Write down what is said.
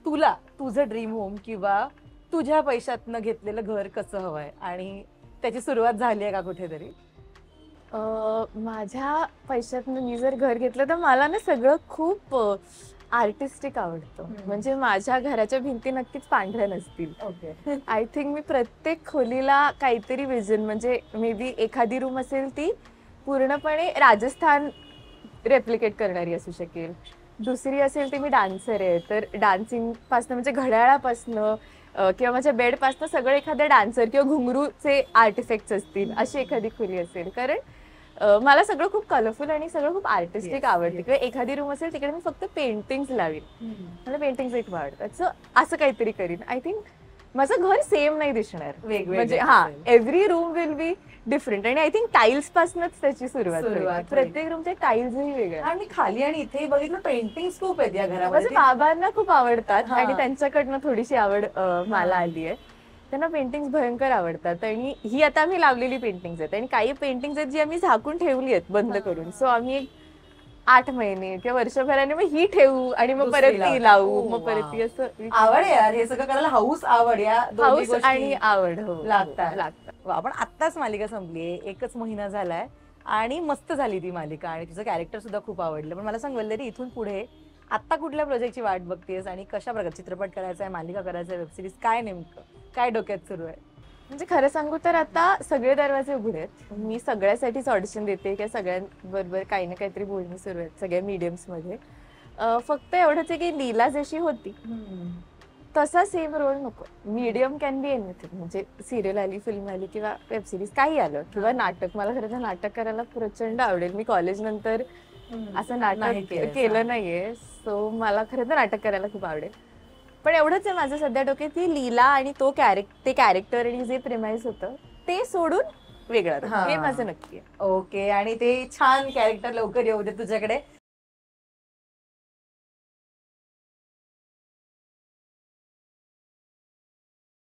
तुला तुझं dream home किंवा तुझ्या पैशातनं घेतलेलं घर कसं हवंय आणि त्याची सुरुवात झाली आहे का कुठेतरी? माझ्या पैशातनं मी जर घर घेतलं तर मला ना सगळं खूप आर्टिस्टिक आवडतं. म्हणजे माझ्या घराच्या भिंती नक्कीच पांढऱ्या नसतील. ओके. आय थिंक मी प्रत्येक खोलीला काहीतरी विजन, म्हणजे मे बी एखादी रूम असेल ती पूर्णपणे राजस्थान रेप्लिकेट करणारी असू शकेल. दुसरी असेल ती मी डान्सर आहे, तर डान्सिंग पासनं म्हणजे घड्याळापासनं किंवा माझ्या बेडपासनं सगळं एखाद्या डान्सर किंवा घुंगरूचे आर्टिफॅक्ट्स असतील अशी एखादी खोली असेल. कारण मला सगळं खूप कलरफुल आणि सगळं खूप आर्टिस्टिक आवडते. किंवा एखादी रूम असेल तिकडे मी फक्त पेंटिंग्स लावीन. मला पेंटिंग्स एक आवडतात. सो असं काहीतरी करीन. आय थिंक माझं घर सेम नाही दिसणार. वेगवेगळं म्हणजे असेल. Every room will be different. आणि आय थिंक टाईल्स पासूनच त्याची सुरुवात सुरुवात होईल. होईल. प्रत्येक रूमचे टाईल्सही वेगळे. आणि खाली आणि इथेही बघितलं पेंटिंग खूप आहेत या माझ्या घरामध्ये. बाबांना खूप आवडतात हा. आणि त्यांच्याकडनं थोडीशी आवड मला आली आहे. त्यांना पेंटिंग्स भयंकर आवडतात आणि ही आता आम्ही लावलेली पेंटिंग्स आहेत आणि काही पेंटिंग्स आहेत जी आम्ही झाकून ठेवली आहेत बंद करून. सो आम्ही एक 8 महिने किंवा वर्षभराने मग ही ठेवू आणि मग दुसरी परत ती लावू, लावू. मग परत ती असं आवड आहे यार, हे सगळं करायला हाऊस आवड या दोन्ही हाऊस गोष्टी आणि आवड लागतात. लागतात. वा, आपण आत्ताच मालिका संपलीये, एकच महिना झालाय आणि मस्त झाली ती मालिका आणि तिचं कॅरेक्टर सुद्धा खूप आवडलं. पण मला सांग वल्लरी, इथून पुढे आता कुठल्या प्रोजेक्टची वाट बघतेस आणि कशा प्रकारे चित्रपट करायचा आहे, मालिका करायचा आहे, वेबसिरीज, काय नेमकं काय डोक्यात सुरू आहे? म्हणजे खरं सांगू तर आता सगळे दरवाजे उघडे आहेत. मी सगळ्यासाठीच ऑडिशन देते किंवा सगळ्यांबरोबर काही ना काहीतरी बोलणी सुरू आहेत सगळ्या मीडियम्स मध्ये. फक्त एवढंच आहे की लीला जशी होती तसा सेम रोल नको. Medium can be anything. म्हणजे सिरियल आली, फिल्म आली किंवा वेब सिरीज काही आलं किंवा नाटक. मला खरं तर नाटक करायला प्रचंड आवडेल. मी कॉलेज नंतर असं नाही नाटक केलंस, केलं नाहीये. सो मला खरं तर नाटक करायला खूप आवडेल. पण एवढंच आहे माझं सध्या डोक्यात की लीला आणि ते कॅरेक्टर आणि जे प्रेमाइज होतं ते सोडून वेगळं हा. हे माझं नक्की आहे. ओके. आणि ते छान कॅरेक्टर लवकर येऊ दे तुझ्याकडे.